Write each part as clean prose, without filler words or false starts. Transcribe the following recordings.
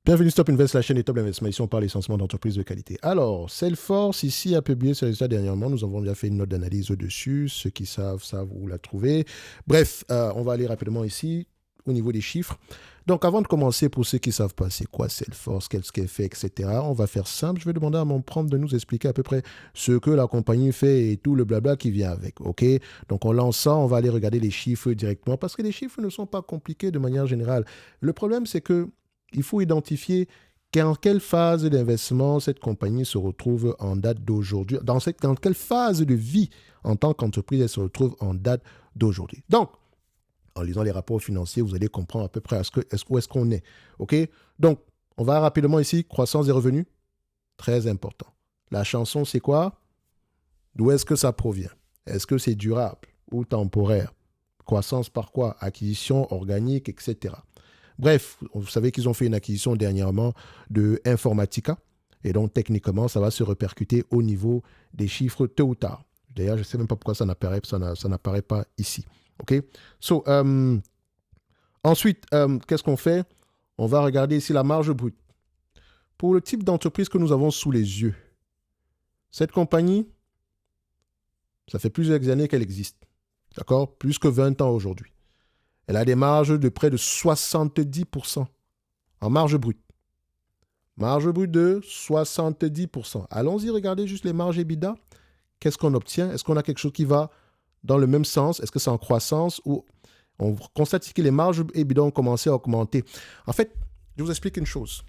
Bienvenue Stop Invest, la chaîne des top d'investissement. Ici, on parle essentiellement d'entreprises de qualité. Alors, Salesforce, ici, a publié ses résultats dernièrement. Nous avons déjà fait une note d'analyse au-dessus. Ceux qui savent où la trouver. Bref, on va aller rapidement ici, au niveau des chiffres. Donc, avant de commencer, pour ceux qui ne savent pas c'est quoi Salesforce, qu'est-ce qu'elle fait, etc., on va faire simple. Je vais demander à mon prompt de nous expliquer à peu près ce que la compagnie fait et tout le blabla qui vient avec. OK? Donc, on lance ça, on va aller regarder les chiffres directement parce que les chiffres ne sont pas compliqués de manière générale. Le problème, c'est que il faut identifier dans quelle phase d'investissement cette compagnie se retrouve en date d'aujourd'hui, dans quelle phase de vie en tant qu'entreprise elle se retrouve en date d'aujourd'hui. Donc, en lisant les rapports financiers, vous allez comprendre à peu près où est-ce qu'on est. OK? Donc, on va rapidement ici, croissance des revenus, très important. La chanson, c'est quoi? D'où est-ce que ça provient? Est-ce que c'est durable ou temporaire? Croissance par quoi? Acquisition organique, etc. Bref, vous savez qu'ils ont fait une acquisition dernièrement de Informatica. Et donc, techniquement, ça va se répercuter au niveau des chiffres tôt ou tard. D'ailleurs, je ne sais même pas pourquoi ça n'apparaît pas ici. OK? So, ensuite, qu'est-ce qu'on fait? On va regarder ici la marge brute. Pour le type d'entreprise que nous avons sous les yeux, cette compagnie, ça fait plusieurs années qu'elle existe. D'accord? Plus que 20 ans aujourd'hui. Elle a des marges de près de 70% en marge brute. Marge brute de 70%. Allons-y, regardez juste les marges EBITDA. Qu'est-ce qu'on obtient? Est-ce qu'on a quelque chose qui va dans le même sens? Est-ce que c'est en croissance ou on constate que les marges EBITDA ont commencé à augmenter? En fait, je vous explique une chose.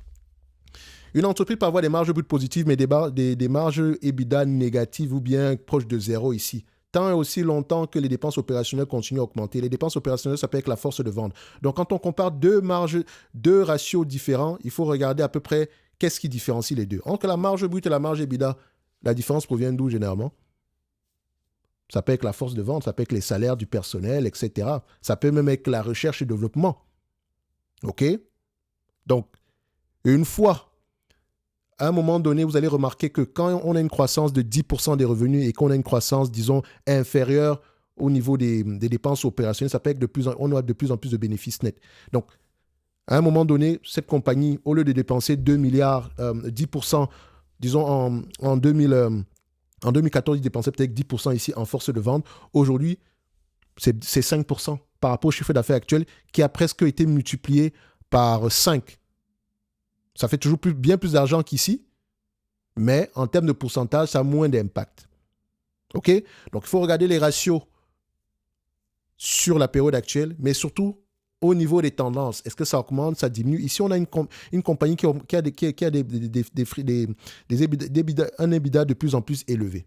Une entreprise peut avoir des marges brutes positives, mais des marges EBITDA négatives ou bien proches de zéro ici. Tant et aussi longtemps que les dépenses opérationnelles continuent à augmenter. Les dépenses opérationnelles, ça peut être la force de vente. Donc, quand on compare deux ratios différents, il faut regarder à peu près qu'est-ce qui différencie les deux. Entre la marge brute et la marge EBITDA, la différence provient d'où généralement? Ça peut être la force de vente, ça peut être les salaires du personnel, etc. Ça peut même être la recherche et développement. OK? Donc, une fois à un moment donné, vous allez remarquer que quand on a une croissance de 10% des revenus et qu'on a une croissance, disons, inférieure au niveau des dépenses opérationnelles, ça peut être on a de plus en plus de bénéfices nets. Donc, à un moment donné, cette compagnie, au lieu de dépenser 2 milliards, 10%, disons en 2014, ils dépensaient peut-être 10% ici en force de vente. Aujourd'hui, c'est 5% par rapport au chiffre d'affaires actuel qui a presque été multiplié par 5. Ça fait toujours bien plus d'argent qu'ici, mais en termes de pourcentage, ça a moins d'impact. OK? Donc, il faut regarder les ratios sur la période actuelle, mais surtout au niveau des tendances. Est-ce que ça augmente, ça diminue? Ici, on a une compagnie qui a un EBITDA de plus en plus élevé.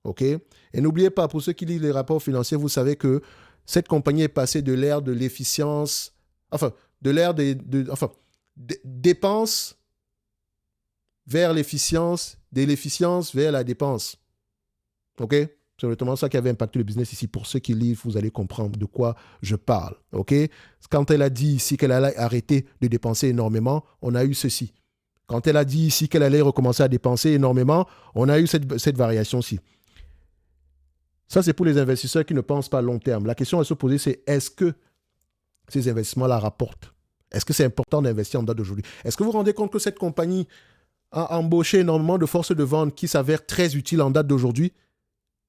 OK? Et n'oubliez pas, pour ceux qui lisent les rapports financiers, vous savez que cette compagnie est passée de l'ère de l'efficience, de l'ère dépenses vers l'efficience, de l'efficience vers la dépense. OK? C'est notamment ça qui avait impacté le business ici. Pour ceux qui lisent, vous allez comprendre de quoi je parle. OK? Quand elle a dit ici qu'elle allait arrêter de dépenser énormément, on a eu ceci. Quand elle a dit ici qu'elle allait recommencer à dépenser énormément, on a eu cette variation-ci. Ça, c'est pour les investisseurs qui ne pensent pas à long terme. La question à se poser, c'est est-ce que ces investissements-là rapportent? Est-ce que c'est important d'investir en date d'aujourd'hui? Est-ce que vous vous rendez compte que cette compagnie a embauché énormément de forces de vente qui s'avèrent très utiles en date d'aujourd'hui?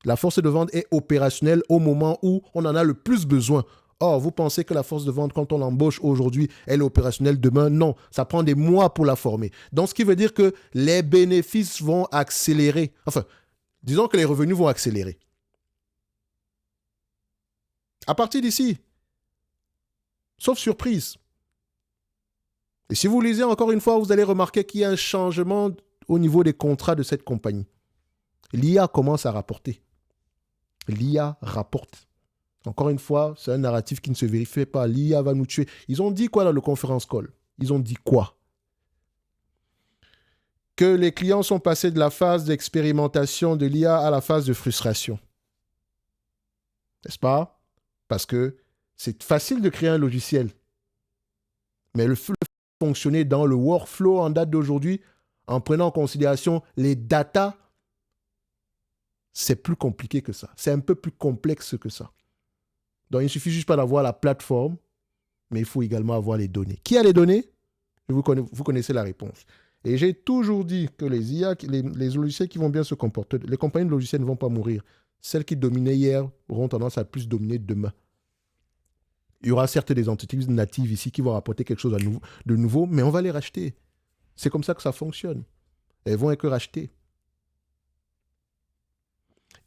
La force de vente est opérationnelle au moment où on en a le plus besoin. Or, vous pensez que la force de vente, quand on l'embauche aujourd'hui, elle est opérationnelle demain? Non, ça prend des mois pour la former. Donc, ce qui veut dire que les bénéfices vont accélérer. Enfin, disons que les revenus vont accélérer. À partir d'ici, sauf surprise. Et si vous lisez encore une fois, vous allez remarquer qu'il y a un changement au niveau des contrats de cette compagnie. L'IA commence à rapporter. L'IA rapporte. Encore une fois, c'est un narratif qui ne se vérifie pas. L'IA va nous tuer. Ils ont dit quoi dans le conference call? Ils ont dit quoi? Que les clients sont passés de la phase d'expérimentation de l'IA à la phase de frustration. N'est-ce pas? Parce que c'est facile de créer un logiciel. Mais le fonctionner dans le workflow en date d'aujourd'hui, en prenant en considération les datas, c'est plus compliqué que ça. C'est un peu plus complexe que ça. Donc, il ne suffit juste pas d'avoir la plateforme, mais il faut également avoir les données. Qui a les données? Vous connaissez la réponse. Et j'ai toujours dit que les IA, les logiciels qui vont bien se comporter, les compagnies de logiciels ne vont pas mourir. Celles qui dominaient hier auront tendance à plus dominer demain. Il y aura certes des entreprises natives ici qui vont apporter quelque chose de nouveau, mais on va les racheter. C'est comme ça que ça fonctionne. Elles vont être rachetées.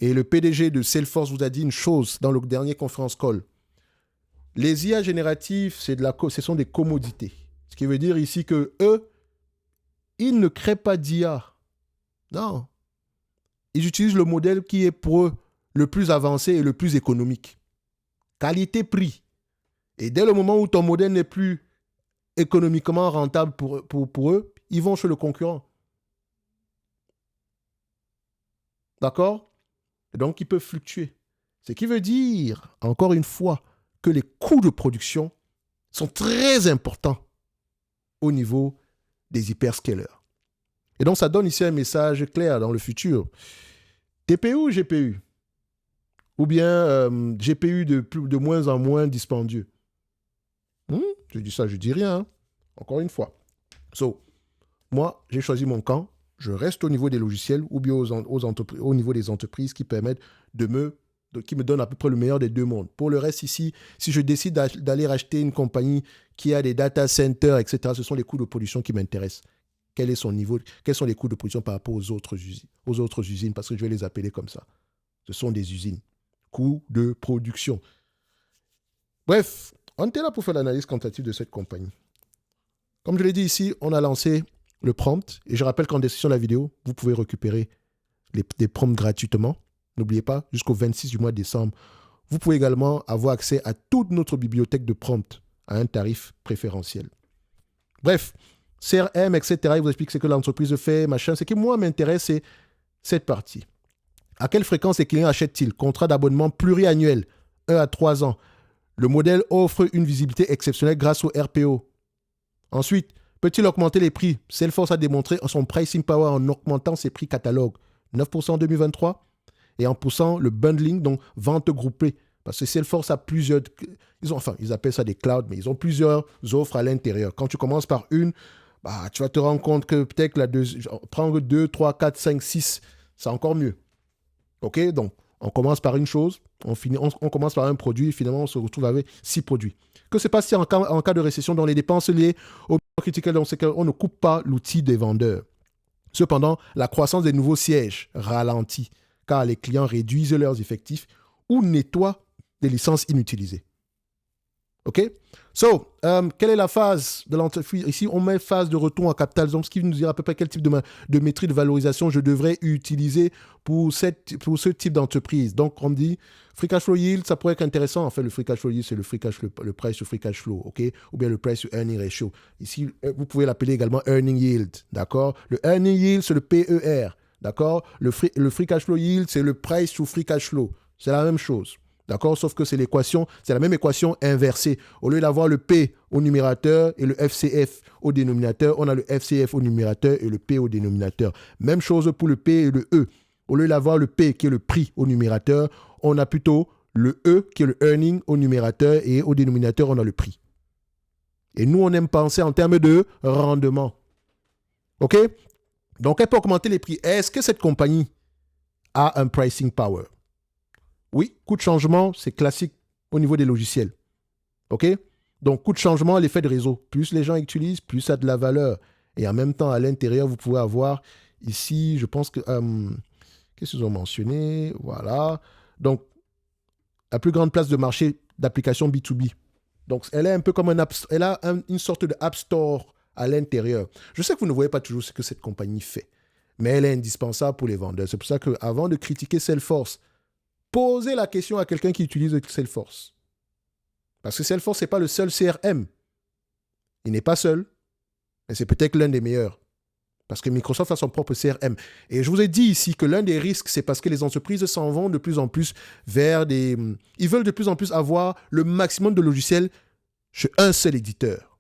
Et le PDG de Salesforce vous a dit une chose dans le dernier conférence call. Les IA génératives, ce sont des commodités. Ce qui veut dire ici que eux, ils ne créent pas d'IA. Non. Ils utilisent le modèle qui est pour eux le plus avancé et le plus économique. Qualité-prix. Et dès le moment où ton modèle n'est plus économiquement rentable pour eux, ils vont chez le concurrent. D'accord? Et donc, ils peuvent fluctuer. Ce qui veut dire, encore une fois, que les coûts de production sont très importants au niveau des hyperscalers. Et donc, ça donne ici un message clair dans le futur. TPU ou GPU? Ou bien GPU de moins en moins dispendieux? Je dis ça, je dis rien. Hein. Encore une fois. Moi, j'ai choisi mon camp. Je reste au niveau des logiciels ou bien au niveau des entreprises qui permettent qui me donnent à peu près le meilleur des deux mondes. Pour le reste ici, si je décide d'aller racheter une compagnie qui a des data centers, etc., ce sont les coûts de production qui m'intéressent. Quel est son niveau? Quels sont les coûts de production par rapport aux autres usines, parce que je vais les appeler comme ça. Ce sont des usines. Coûts de production. Bref, on était là pour faire l'analyse quantitative de cette compagnie. Comme je l'ai dit ici, on a lancé le prompt. Et je rappelle qu'en description de la vidéo, vous pouvez récupérer des prompts gratuitement. N'oubliez pas, jusqu'au 26 du mois de décembre, vous pouvez également avoir accès à toute notre bibliothèque de prompts à un tarif préférentiel. Bref, CRM, etc., il vous explique ce que l'entreprise fait, machin. Ce qui, moi, m'intéresse, c'est cette partie. À quelle fréquence les clients achètent-ils? Contrat d'abonnement pluriannuel, 1 à 3 ans. Le modèle offre une visibilité exceptionnelle grâce au RPO. Ensuite, peut-il augmenter les prix? Salesforce a démontré son pricing power en augmentant ses prix catalogue. 9% en 2023 et en poussant le bundling, donc vente groupée. Parce que Salesforce a plusieurs... Ils appellent ça des clouds, mais ils ont plusieurs offres à l'intérieur. Quand tu commences par une, tu vas te rendre compte que peut-être prendre 2, 3, 4, 5, 6, c'est encore mieux. OK? Donc, on commence par une chose, on commence par un produit et finalement, on se retrouve avec 6 produits. Que se passe-t-il en cas de récession dans les dépenses liées au critical, dans ce cas, on ne coupe pas l'outil des vendeurs. Cependant, la croissance des nouveaux sièges ralentit car les clients réduisent leurs effectifs ou nettoient des licences inutilisées. OK? Quelle est la phase de l'entreprise? Ici, on met phase de retour en capital. Donc, ce qui nous dit à peu près quel type de métrique de valorisation je devrais utiliser pour ce type d'entreprise. Donc, on me dit free cash flow yield, ça pourrait être intéressant. En fait, le free cash flow yield, c'est le price to free cash flow, OK? Ou bien le price to earning ratio. Ici, vous pouvez l'appeler également earning yield, d'accord? Le earning yield, c'est le PER, d'accord? Le free cash flow yield, c'est le price to free cash flow. C'est la même chose. D'accord? Sauf que c'est la même équation inversée. Au lieu d'avoir le P au numérateur et le FCF au dénominateur, on a le FCF au numérateur et le P au dénominateur. Même chose pour le P et le E. Au lieu d'avoir le P qui est le prix au numérateur, on a plutôt le E qui est le earning au numérateur et au dénominateur, on a le prix. Et nous, on aime penser en termes de rendement. OK? Donc, elle peut augmenter les prix. Est-ce que cette compagnie a un pricing power? Oui, coût de changement, c'est classique au niveau des logiciels. OK? Donc, coût de changement, l'effet de réseau. Plus les gens utilisent, plus ça a de la valeur. Et en même temps, à l'intérieur, vous pouvez avoir ici, je pense que... qu'est-ce qu'ils ont mentionné? Voilà. Donc, la plus grande place de marché d'application B2B. Donc, elle est un peu comme elle a une sorte de App Store à l'intérieur. Je sais que vous ne voyez pas toujours ce que cette compagnie fait, mais elle est indispensable pour les vendeurs. C'est pour ça qu'avant de critiquer Salesforce, posez la question à quelqu'un qui utilise Salesforce. Parce que Salesforce, ce n'est pas le seul CRM. Il n'est pas seul, mais c'est peut-être l'un des meilleurs. Parce que Microsoft a son propre CRM. Et je vous ai dit ici que l'un des risques, c'est parce que les entreprises s'en vont de plus en plus vers des... Ils veulent de plus en plus avoir le maximum de logiciels chez un seul éditeur.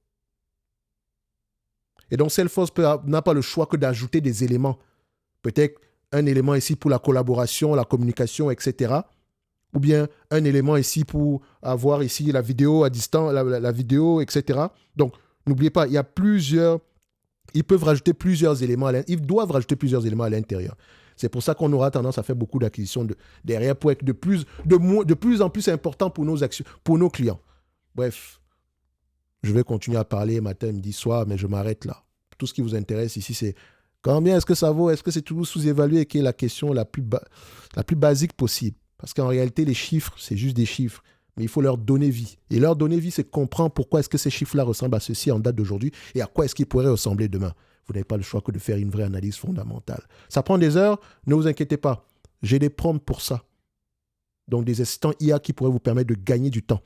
Et donc Salesforce n'a pas le choix que d'ajouter des éléments. Peut-être un élément ici pour la collaboration, la communication, etc. Ou bien un élément ici pour avoir ici la vidéo à distance, la vidéo, etc. Donc, N'oubliez pas, il y a plusieurs... Ils peuvent rajouter plusieurs éléments, ils doivent rajouter plusieurs éléments à l'intérieur. C'est pour ça qu'on aura tendance à faire beaucoup d'acquisitions derrière pour être de plus en plus important pour nos actions, pour nos clients. Bref, je vais continuer à parler matin, midi, soir, mais je m'arrête là. Tout ce qui vous intéresse ici, c'est combien est-ce que ça vaut? Est-ce que c'est toujours sous-évalué? Qui est la question la plus basique possible? Parce qu'en réalité, les chiffres, c'est juste des chiffres. Mais il faut leur donner vie. Et leur donner vie, c'est comprendre pourquoi est-ce que ces chiffres-là ressemblent à ceci en date d'aujourd'hui et à quoi est-ce qu'ils pourraient ressembler demain. Vous n'avez pas le choix que de faire une vraie analyse fondamentale. Ça prend des heures, ne vous inquiétez pas. J'ai des prompts pour ça. Donc des assistants IA qui pourraient vous permettre de gagner du temps.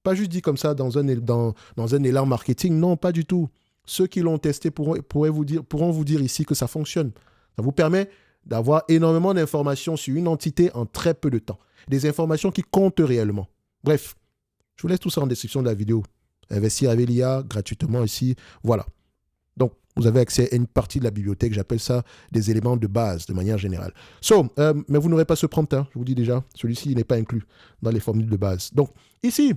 Pas juste dit comme ça dans un élan marketing, non, pas du tout. Ceux qui l'ont testé pourront vous dire ici que ça fonctionne. Ça vous permet d'avoir énormément d'informations sur une entité en très peu de temps. Des informations qui comptent réellement. Bref, je vous laisse tout ça en description de la vidéo. Investir avec l'IA gratuitement ici, voilà. Donc, vous avez accès à une partie de la bibliothèque, j'appelle ça des éléments de base de manière générale. Mais vous n'aurez pas ce prompt, hein, je vous dis déjà, celui-ci n'est pas inclus dans les formules de base. Donc, ici,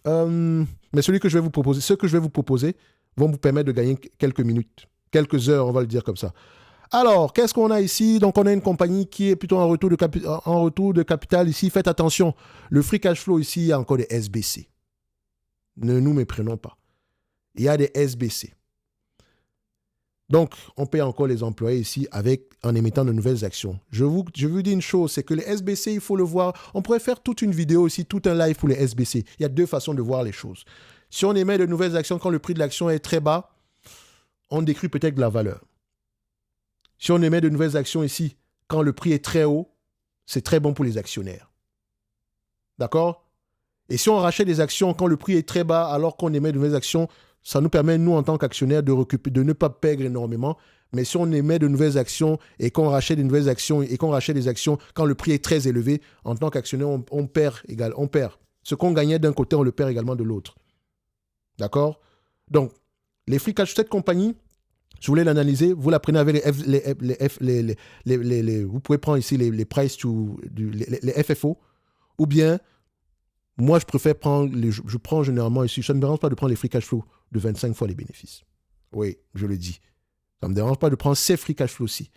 mais ceux que je vais vous proposer vont vous permettre de gagner quelques minutes, quelques heures, on va le dire comme ça. Alors, qu'est-ce qu'on a ici? Donc, on a une compagnie qui est plutôt en retour de capital ici. Faites attention, le free cash flow ici, il y a encore des SBC. Ne nous méprenons pas. Il y a des SBC. Donc, on paye encore les employés ici en émettant de nouvelles actions. Je vous dis une chose, c'est que les SBC, il faut le voir. On pourrait faire toute une vidéo aussi, tout un live pour les SBC. Il y a deux façons de voir les choses. Si on émet de nouvelles actions quand le prix de l'action est très bas, on décrit peut-être de la valeur. Si on émet de nouvelles actions ici, quand le prix est très haut, c'est très bon pour les actionnaires. D'accord? Et si on rachète des actions quand le prix est très bas, alors qu'on émet de nouvelles actions, ça nous permet, nous, en tant qu'actionnaires, de ne pas perdre énormément. Mais si on émet de nouvelles actions et qu'on rachète des nouvelles actions et qu'on rachète des actions quand le prix est très élevé, en tant qu'actionnaire, on perd. Ce qu'on gagnait d'un côté, on le perd également de l'autre. D'accord? Donc, les free cash, cette compagnie, je voulais l'analyser, vous la prenez avec vous pouvez prendre ici les price les FFO, ou bien, moi je préfère prendre, je prends généralement ici, ça ne me dérange pas de prendre les free cash flow de 25 fois les bénéfices. Oui, je le dis. Ça ne me dérange pas de prendre ces free cash flow aussi.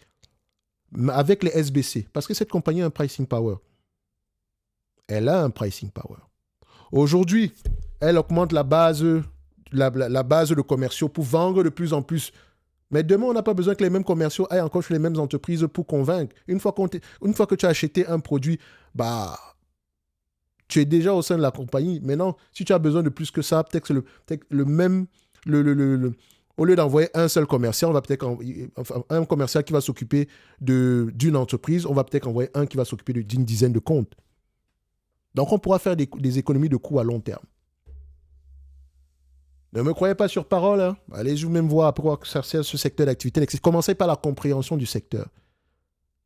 Mais avec les SBC, parce que cette compagnie a un pricing power. Elle a un pricing power. Aujourd'hui, elle augmente la base de commerciaux pour vendre de plus en plus. Mais demain, on n'a pas besoin que les mêmes commerciaux aillent encore chez les mêmes entreprises pour convaincre. Une fois que tu as acheté un produit, tu es déjà au sein de la compagnie. Maintenant, si tu as besoin de plus que ça, peut-être le même... au lieu d'envoyer un seul commercial, on va peut-être un commercial qui va s'occuper d'une entreprise, on va peut-être envoyer un qui va s'occuper d'une dizaine de comptes. Donc, on pourra faire des économies de coûts à long terme. Ne me croyez pas sur parole. Hein. Allez vous-même voir à quoi ça sert ce secteur d'activité. Commencez par la compréhension du secteur.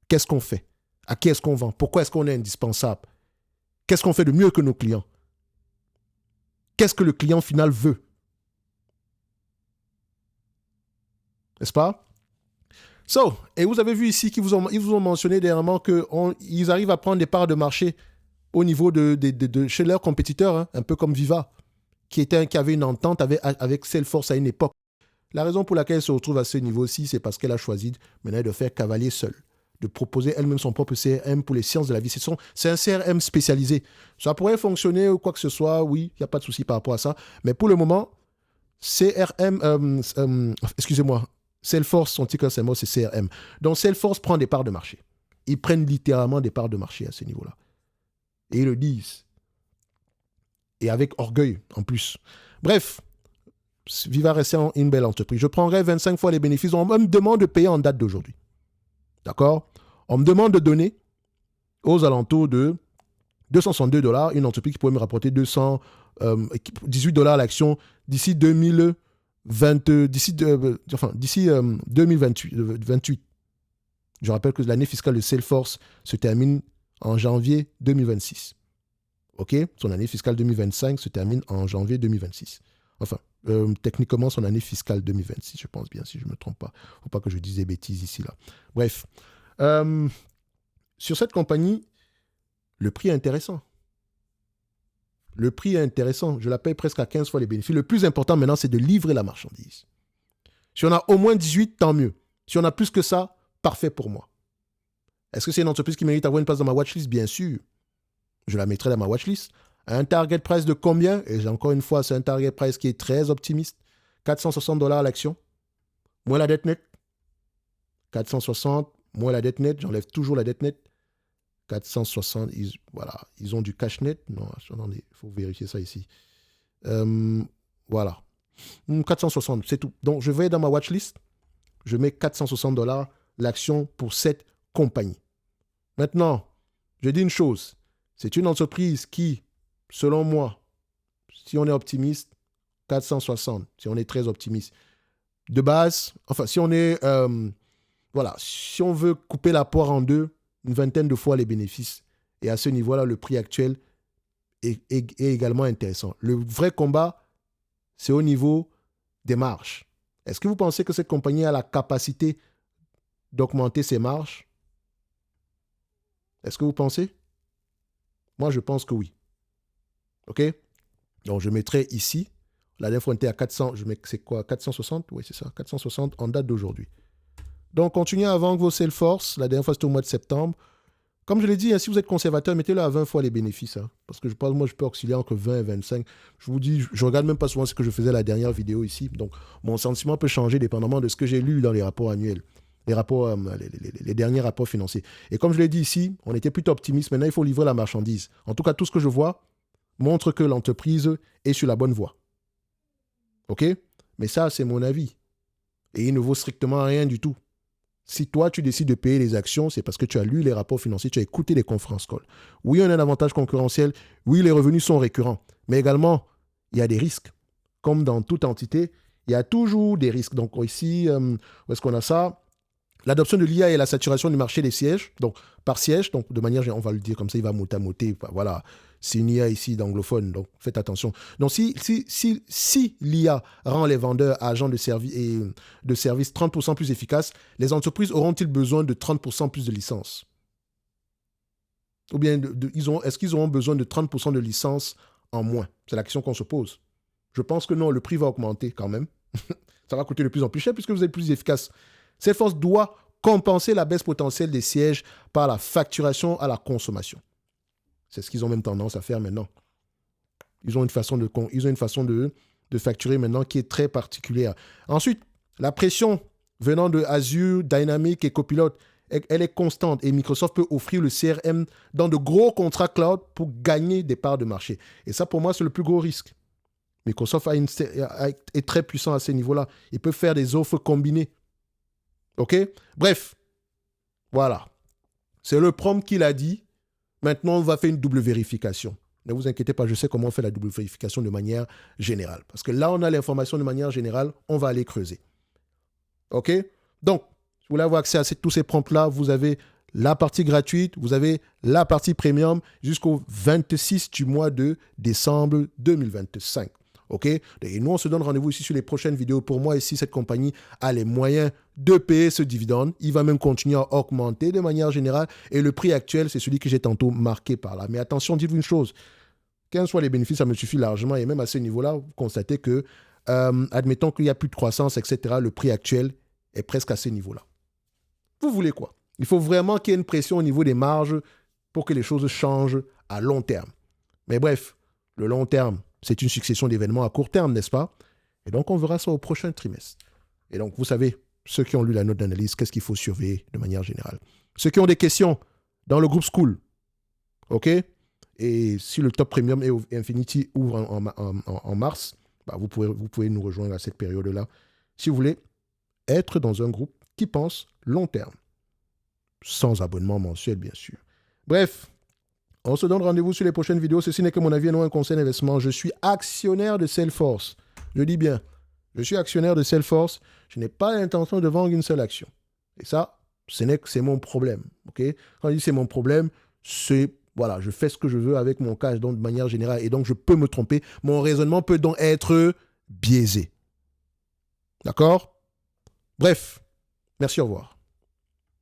Qu'est-ce qu'on fait? À qui est-ce qu'on vend? Pourquoi est-ce qu'on est indispensable? Qu'est-ce qu'on fait de mieux que nos clients? Qu'est-ce que le client final veut? N'est-ce pas? Et vous avez vu ici qu'ils vous ont mentionné dernièrement qu'ils arrivent à prendre des parts de marché au niveau de chez leurs compétiteurs, hein, un peu comme Viva, qui avait une entente avec Salesforce à une époque. La raison pour laquelle elle se retrouve à ce niveau-ci, c'est parce qu'elle a choisi maintenant de faire cavalier seul, de proposer elle-même son propre CRM pour les sciences de la vie. C'est un CRM spécialisé. Ça pourrait fonctionner ou quoi que ce soit, oui, il n'y a pas de souci par rapport à ça. Mais pour le moment, Salesforce, son titre symbole, c'est CRM. Donc Salesforce prend des parts de marché. Ils prennent littéralement des parts de marché à ce niveau-là. Et ils le disent. Et avec orgueil, en plus. Bref, Viva reste une belle entreprise. Je prendrai 25 fois les bénéfices. On me demande de payer en date d'aujourd'hui. D'accord? On me demande de donner aux alentours de $262, une entreprise qui pourrait me rapporter $18 l'action d'ici 2028. Je rappelle que l'année fiscale de Salesforce se termine en janvier 2026. OK? Son année fiscale 2025 se termine en janvier 2026. Enfin, techniquement, son année fiscale 2026, je pense bien, si je ne me trompe pas. Il ne faut pas que je dise des bêtises ici, là. Bref. Sur cette compagnie, le prix est intéressant. Le prix est intéressant. Je la paye presque à 15 fois les bénéfices. Le plus important maintenant, c'est de livrer la marchandise. Si on a au moins 18, tant mieux. Si on a plus que ça, parfait pour moi. Est-ce que c'est une entreprise qui mérite d'avoir une place dans ma watchlist? Bien sûr. Je la mettrai dans ma watchlist. Un target price de combien? Et encore une fois, c'est un target price qui est très optimiste. 460 $ à l'action. Moins la dette nette. 460, moins la dette nette. J'enlève toujours la dette nette. 460, voilà. Ils ont du cash net. Non, attendez, il faut vérifier ça ici. Voilà. 460, c'est tout. Donc, je vais dans ma watchlist. Je mets 460 $ l'action pour cette compagnie. Maintenant, je dis une chose. C'est une entreprise qui, selon moi, si on est optimiste, 460, si on est très optimiste, de base, enfin, si on est, voilà, si on veut couper la poire en deux, une vingtaine de fois les bénéfices, et à ce niveau-là, le prix actuel est également intéressant. Le vrai combat, c'est au niveau des marges. Est-ce que vous pensez que cette compagnie a la capacité d'augmenter ses marges? Est-ce que vous pensez? Moi, je pense que oui. OK? Donc, je mettrai ici. La dernière fois, on était à 400. Je mets, c'est quoi? 460? Oui, c'est ça. 460 en date d'aujourd'hui. Donc, continuez à vendre vos Salesforce. La dernière fois, c'était au mois de septembre. Comme je l'ai dit, hein, si vous êtes conservateur, mettez-le à 20 fois les bénéfices. Hein, parce que je pense, moi, je peux osciller entre 20 et 25. Je vous dis, je ne regarde même pas souvent ce que je faisais la dernière vidéo ici. Donc, mon sentiment peut changer dépendamment de ce que j'ai lu dans les rapports annuels. Les rapports, les derniers rapports financiers. Et comme je l'ai dit ici, on était plutôt optimiste. Maintenant, il faut livrer la marchandise. En tout cas, tout ce que je vois montre que l'entreprise est sur la bonne voie. OK? Mais ça, c'est mon avis. Et il ne vaut strictement rien du tout. Si toi, tu décides de payer les actions, c'est parce que tu as lu les rapports financiers, tu as écouté les conférences calls. Oui, on a un avantage concurrentiel. Oui, les revenus sont récurrents. Mais également, il y a des risques. Comme dans toute entité, il y a toujours des risques. Donc ici, où est-ce qu'on a ça? L'adoption de l'IA et la saturation du marché des sièges. Donc, par siège, donc de manière, on va le dire comme ça, il va moter. Voilà, c'est une IA ici d'anglophone, donc faites attention. Donc, si l'IA rend les vendeurs agents de services 30% plus efficaces, les entreprises auront-ils besoin de 30% plus de licences? Ou bien, est-ce qu'ils auront besoin de 30% de licences en moins? C'est la question qu'on se pose. Je pense que non, le prix va augmenter quand même. Ça va coûter de plus en plus cher puisque vous êtes plus efficace. Salesforce doit compenser la baisse potentielle des sièges par la facturation à la consommation. C'est ce qu'ils ont même tendance à faire maintenant. Ils ont une façon de facturer maintenant qui est très particulière. Ensuite, la pression venant de Azure, Dynamics et Copilot, elle est constante et Microsoft peut offrir le CRM dans de gros contrats cloud pour gagner des parts de marché. Et ça, pour moi, c'est le plus gros risque. Microsoft est très puissant à ce niveau-là. Il peut faire des offres combinées. OK? Bref, voilà. C'est le prompt qu'il a dit. Maintenant, on va faire une double vérification. Ne vous inquiétez pas, je sais comment on fait la double vérification de manière générale. Parce que là, on a l'information de manière générale, on va aller creuser. OK? Donc, si vous voulez avoir accès à tous ces prompts-là, vous avez la partie gratuite, vous avez la partie premium jusqu'au 26 du mois de décembre 2025. OK? Et nous, on se donne rendez-vous ici sur les prochaines vidéos. Pour moi, ici, cette compagnie a les moyens de payer ce dividende. Il va même continuer à augmenter de manière générale. Et le prix actuel, c'est celui que j'ai tantôt marqué par là. Mais attention, dites-vous une chose. 15 fois les bénéfices, ça me suffit largement. Et même à ce niveau-là, vous constatez que, admettons qu'il n'y a plus de croissance, etc., le prix actuel est presque à ce niveau-là. Vous voulez quoi? Il faut vraiment qu'il y ait une pression au niveau des marges pour que les choses changent à long terme. Mais bref, le long terme, c'est une succession d'événements à court terme, n'est-ce pas? Et donc, on verra ça au prochain trimestre. Et donc, vous savez, ceux qui ont lu la note d'analyse, qu'est-ce qu'il faut surveiller de manière générale? Ceux qui ont des questions dans le groupe School, OK? Et si le Top Premium et Infinity ouvrent en mars, bah vous pouvez nous rejoindre à cette période-là. Si vous voulez être dans un groupe qui pense long terme. Sans abonnement mensuel, bien sûr. Bref, on se donne rendez-vous sur les prochaines vidéos. Ceci n'est que mon avis et non un conseil d'investissement. Je suis actionnaire de Salesforce. Je dis bien, je suis actionnaire de Salesforce. Je n'ai pas l'intention de vendre une seule action. Et ça, c'est mon problème. Okay? Quand je dis c'est mon problème, c'est, voilà, je fais ce que je veux avec mon cash, donc de manière générale. Et donc, je peux me tromper. Mon raisonnement peut donc être biaisé. D'accord? Bref, merci, au revoir.